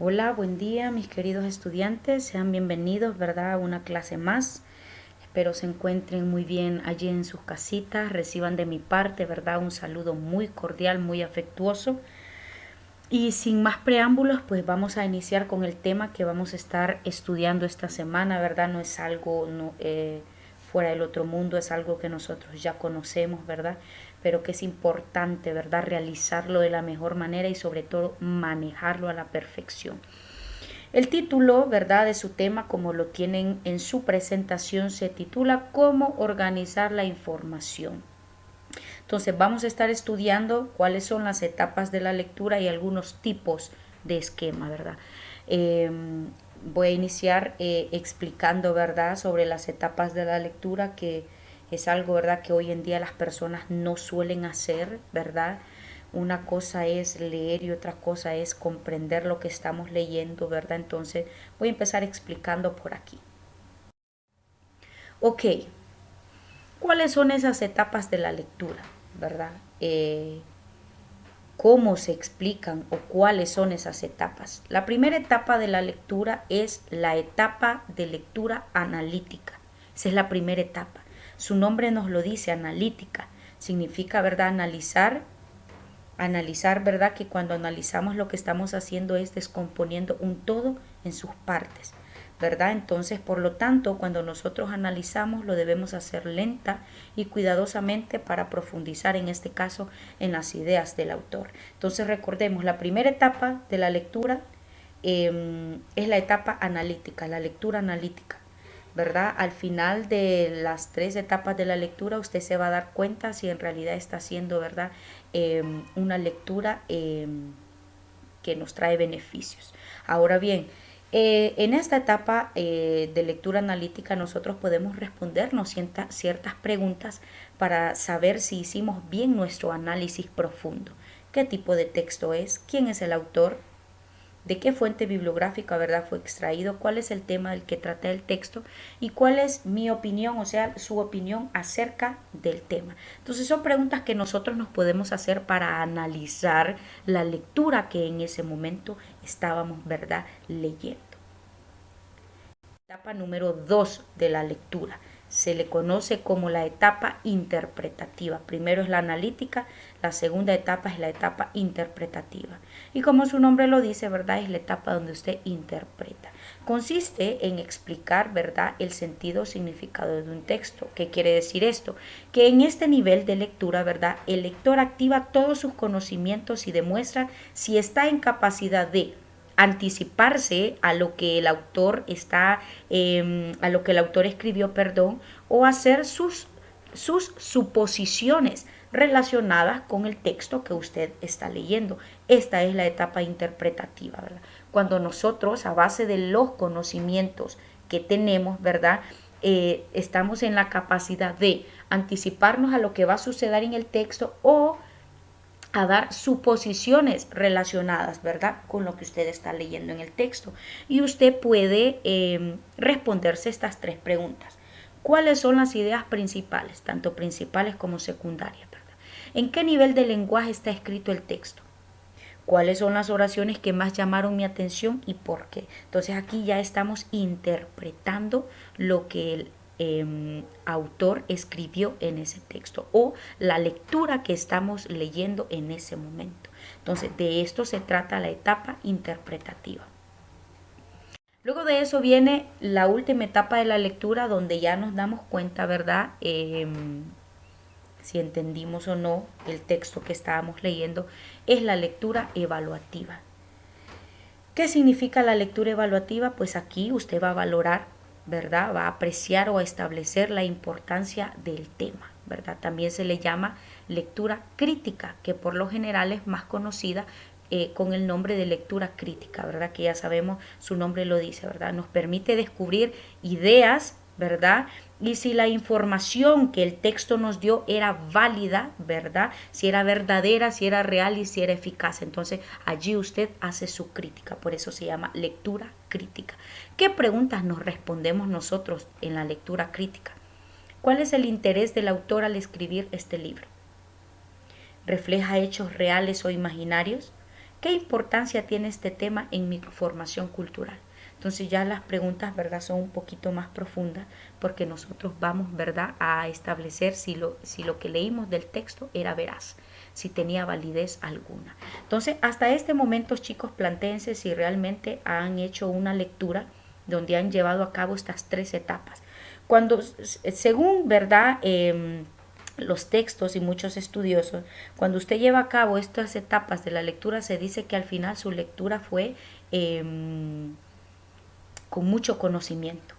Hola, buen día mis queridos estudiantes, sean bienvenidos, ¿verdad? A una clase más. Espero se encuentren muy bien allí en sus casitas, reciban de mi parte, ¿verdad? Un saludo muy cordial, muy afectuoso. Y sin más preámbulos, pues vamos a iniciar con el tema que vamos a estar estudiando esta semana, ¿verdad? No es algo fuera del otro mundo, es algo que nosotros ya conocemos, ¿verdad? Pero que es importante, ¿verdad? Realizarlo de la mejor manera y sobre todo manejarlo a la perfección. El título, ¿verdad?, de su tema, como lo tienen en su presentación, se titula ¿Cómo organizar la información? Entonces vamos a estar estudiando cuáles son las etapas de la lectura y algunos tipos de esquema, ¿verdad? Eh, Voy a iniciar explicando, ¿verdad?, sobre las etapas de la lectura, que es algo, ¿verdad?, que hoy en día las personas no suelen hacer, ¿verdad? Una cosa es leer y otra cosa es comprender lo que estamos leyendo, ¿verdad? Entonces voy a empezar explicando por aquí. Ok, ¿cuáles son esas etapas de la lectura, verdad? ¿Cómo se explican o cuáles son esas etapas? La primera etapa de la lectura es la etapa de lectura analítica. Esa es la primera etapa. Su nombre nos lo dice, analítica. Significa, ¿verdad?, analizar, ¿verdad?, que cuando analizamos lo que estamos haciendo es descomponiendo un todo en sus partes, ¿verdad? Entonces, por lo tanto, cuando nosotros analizamos lo debemos hacer lenta y cuidadosamente para profundizar, en este caso, en las ideas del autor. Entonces, recordemos, la primera etapa de la lectura es la etapa analítica, la lectura analítica. ¿Verdad? Al final de las tres etapas de la lectura usted se va a dar cuenta si en realidad está haciendo, ¿verdad?, una lectura que nos trae beneficios. Ahora bien, en esta etapa de lectura analítica nosotros podemos respondernos ciertas preguntas para saber si hicimos bien nuestro análisis profundo. ¿Qué tipo de texto es? ¿Quién es el autor? ¿De qué fuente bibliográfica, verdad, fue extraído? ¿Cuál es el tema del que trata el texto? ¿Y cuál es mi opinión, o sea, su opinión acerca del tema? Entonces son preguntas que nosotros nos podemos hacer para analizar la lectura que en ese momento estábamos, verdad, leyendo. Etapa número 2 de la lectura. Se le conoce como la etapa interpretativa. Primero es la analítica, la segunda etapa es la etapa interpretativa. Y como su nombre lo dice, ¿verdad?, es la etapa donde usted interpreta. Consiste en explicar, ¿verdad?, el sentido o significado de un texto. ¿Qué quiere decir esto? Que en este nivel de lectura, ¿verdad?, el lector activa todos sus conocimientos y demuestra si está en capacidad de anticiparse a lo que el autor a lo que el autor escribió, perdón, o hacer sus suposiciones relacionadas con el texto que usted está leyendo. Esta es la etapa interpretativa, ¿verdad? Cuando nosotros, a base de los conocimientos que tenemos, ¿verdad?, estamos en la capacidad de anticiparnos a lo que va a suceder en el texto o a dar suposiciones relacionadas, ¿verdad?, con lo que usted está leyendo en el texto. Y usted puede responderse estas tres preguntas. ¿Cuáles son las ideas principales, tanto principales como secundarias, ¿verdad? ¿En qué nivel de lenguaje está escrito el texto? ¿Cuáles son las oraciones que más llamaron mi atención y por qué? Entonces aquí ya estamos interpretando lo que el autor escribió en ese texto o la lectura que estamos leyendo en ese momento. Entonces de esto se trata la etapa interpretativa. Luego de eso viene la última etapa de la lectura donde ya nos damos cuenta, ¿verdad?, si entendimos o no el texto que estábamos leyendo, es la lectura evaluativa. ¿Qué significa la lectura evaluativa? Pues aquí usted va a valorar, ¿verdad?, va a apreciar o a establecer la importancia del tema, ¿verdad? También se le llama lectura crítica, que por lo general es más conocida con el nombre de lectura crítica, ¿verdad? Que ya sabemos, su nombre lo dice, ¿verdad? Nos permite descubrir ideas, ¿verdad? Y si la información que el texto nos dio era válida, ¿verdad? Si era verdadera, si era real y si era eficaz. Entonces allí usted hace su crítica, por eso se llama lectura crítica. ¿Qué preguntas nos respondemos nosotros en la lectura crítica? ¿Cuál es el interés del autor al escribir este libro? ¿Refleja hechos reales o imaginarios? ¿Qué importancia tiene este tema en mi formación cultural? Entonces ya las preguntas, ¿verdad?, son un poquito más profundas porque nosotros vamos, ¿verdad?, a establecer si lo que leímos del texto era veraz, si tenía validez alguna. Entonces, hasta este momento, chicos, plantéense si realmente han hecho una lectura donde han llevado a cabo estas 3 etapas. Cuando, según, ¿verdad?, los textos y muchos estudiosos, cuando usted lleva a cabo estas etapas de la lectura, se dice que al final su lectura fue con mucho conocimiento,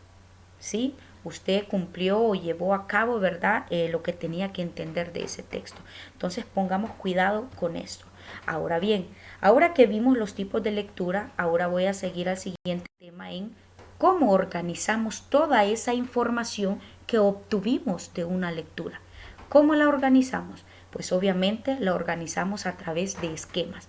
¿sí? Usted cumplió o llevó a cabo, ¿verdad?, lo que tenía que entender de ese texto. Entonces pongamos cuidado con esto. Ahora bien, ahora que vimos los tipos de lectura, ahora voy a seguir al siguiente tema en cómo organizamos toda esa información que obtuvimos de una lectura. ¿Cómo la organizamos? Pues obviamente la organizamos a través de esquemas,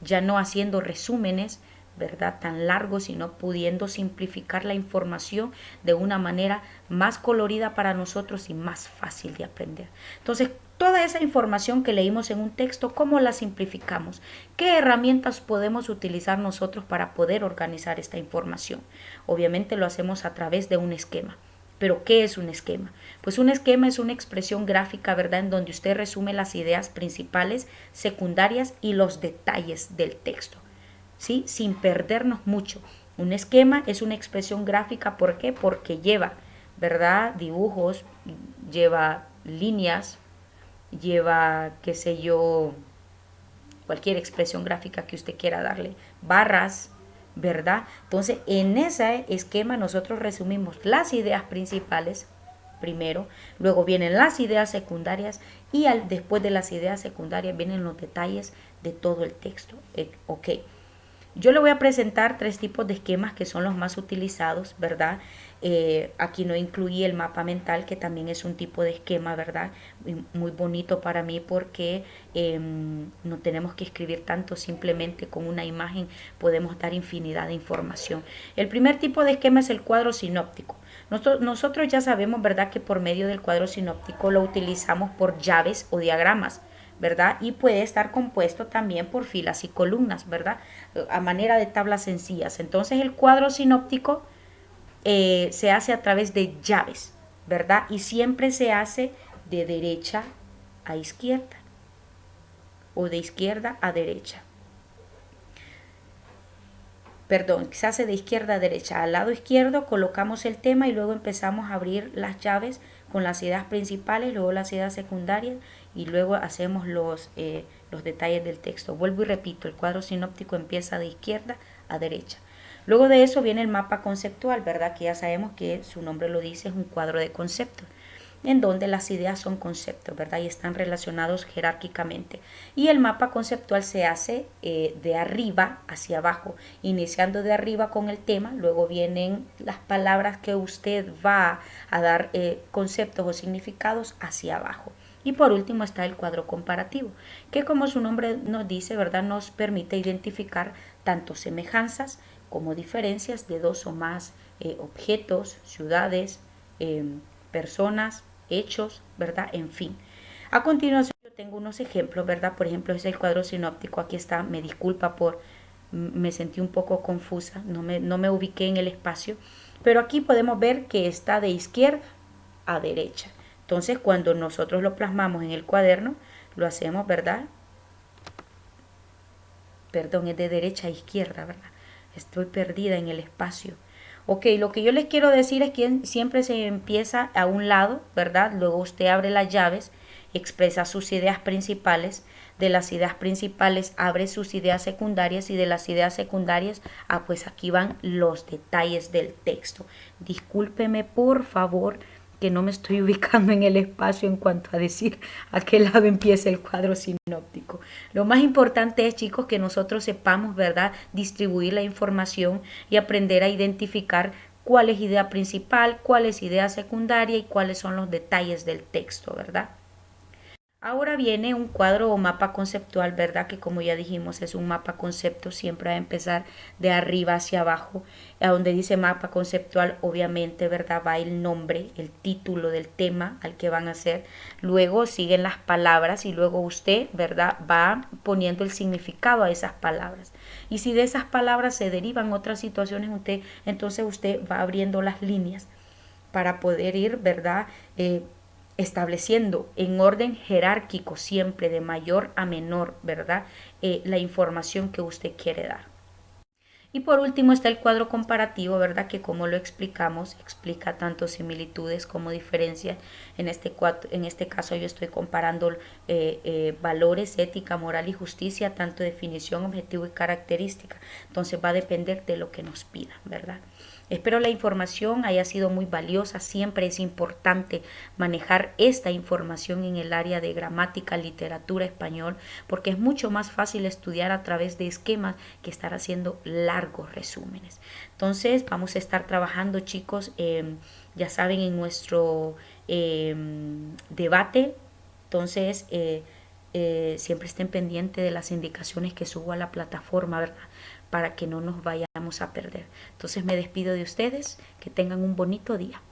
ya no haciendo resúmenes, ¿verdad?, tan largos, sino pudiendo simplificar la información de una manera más colorida para nosotros y más fácil de aprender. Entonces, toda esa información que leímos en un texto, ¿cómo la simplificamos? ¿Qué herramientas podemos utilizar nosotros para poder organizar esta información? Obviamente lo hacemos a través de un esquema. ¿Pero qué es un esquema? Pues un esquema es una expresión gráfica, ¿verdad?, en donde usted resume las ideas principales, secundarias y los detalles del texto, ¿sí?, sin perdernos mucho. Un esquema es una expresión gráfica, ¿por qué? Porque lleva, ¿verdad?, dibujos, lleva líneas, lleva, qué sé yo, cualquier expresión gráfica que usted quiera darle, barras, ¿verdad? Entonces, en ese esquema nosotros resumimos las ideas principales primero, luego vienen las ideas secundarias y después de las ideas secundarias vienen los detalles de todo el texto. Ok. Yo le voy a presentar 3 tipos de esquemas que son los más utilizados, ¿verdad? Aquí no incluí el mapa mental, que también es un tipo de esquema, ¿verdad? Muy bonito para mí porque no tenemos que escribir tanto, simplemente con una imagen podemos dar infinidad de información. El primer tipo de esquema es el cuadro sinóptico. Nosotros ya sabemos, ¿verdad?, que por medio del cuadro sinóptico lo utilizamos por llaves o diagramas, ¿verdad? Y puede estar compuesto también por filas y columnas, ¿verdad?, a manera de tablas sencillas. Entonces el cuadro sinóptico se hace a través de llaves, ¿verdad? Y siempre se hace de derecha a izquierda o de izquierda a derecha. Perdón, se hace de izquierda a derecha. Al lado izquierdo colocamos el tema y luego empezamos a abrir las llaves con las ideas principales, luego las ideas secundarias y luego hacemos los detalles del texto. Vuelvo y repito, el cuadro sinóptico empieza de izquierda a derecha. Luego de eso viene el mapa conceptual, ¿verdad?, que ya sabemos que su nombre lo dice, es un cuadro de conceptos, en donde las ideas son conceptos, ¿verdad?, y están relacionados jerárquicamente. Y el mapa conceptual se hace de arriba hacia abajo, iniciando de arriba con el tema, luego vienen las palabras que usted va a dar conceptos o significados hacia abajo. Y por último está el cuadro comparativo, que como su nombre nos dice, ¿verdad?, nos permite identificar tanto semejanzas como diferencias de 2 o más objetos, ciudades, personas, hechos, ¿verdad?, en fin. A continuación yo tengo unos ejemplos, ¿verdad? Por ejemplo, es el cuadro sinóptico, aquí está, me disculpa me sentí un poco confusa, no me ubiqué en el espacio, pero aquí podemos ver que está de izquierda a derecha. Entonces, cuando nosotros lo plasmamos en el cuaderno, lo hacemos, ¿verdad? Perdón, es de derecha a izquierda, ¿verdad? Estoy perdida en el espacio. Ok, lo que yo les quiero decir es que siempre se empieza a un lado, ¿verdad? Luego usted abre las llaves, expresa sus ideas principales, de las ideas principales abre sus ideas secundarias y de las ideas secundarias, pues aquí van los detalles del texto. Discúlpeme, por favor, que no me estoy ubicando en el espacio en cuanto a decir a qué lado empieza el cuadro sinóptico. Lo más importante es, chicos, que nosotros sepamos, ¿verdad?, distribuir la información y aprender a identificar cuál es idea principal, cuál es idea secundaria y cuáles son los detalles del texto, ¿verdad? Ahora viene un cuadro o mapa conceptual, ¿verdad? Que como ya dijimos es un mapa concepto, siempre va a empezar de arriba hacia abajo. A donde dice mapa conceptual, obviamente, ¿verdad? Va el nombre, el título del tema al que van a hacer. Luego siguen las palabras y luego usted, ¿verdad? Va poniendo el significado a esas palabras. Y si de esas palabras se derivan otras situaciones, entonces usted va abriendo las líneas para poder ir, ¿verdad? Estableciendo en orden jerárquico siempre de mayor a menor, ¿verdad? La información que usted quiere dar. Y por último está el cuadro comparativo, ¿verdad? Que como lo explicamos, explica tanto similitudes como diferencias. En este caso yo estoy comparando valores, ética, moral y justicia, tanto definición, objetivo y característica. Entonces va a depender de lo que nos pida, ¿verdad? Espero la información haya sido muy valiosa. Siempre es importante manejar esta información en el área de gramática, literatura, español, porque es mucho más fácil estudiar a través de esquemas que estar haciendo largos resúmenes. Entonces vamos a estar trabajando, chicos, ya saben, en nuestro debate. Entonces, siempre estén pendientes de las indicaciones que subo a la plataforma, ¿verdad? Para que no nos vayamos a perder. Entonces me despido de ustedes, que tengan un bonito día.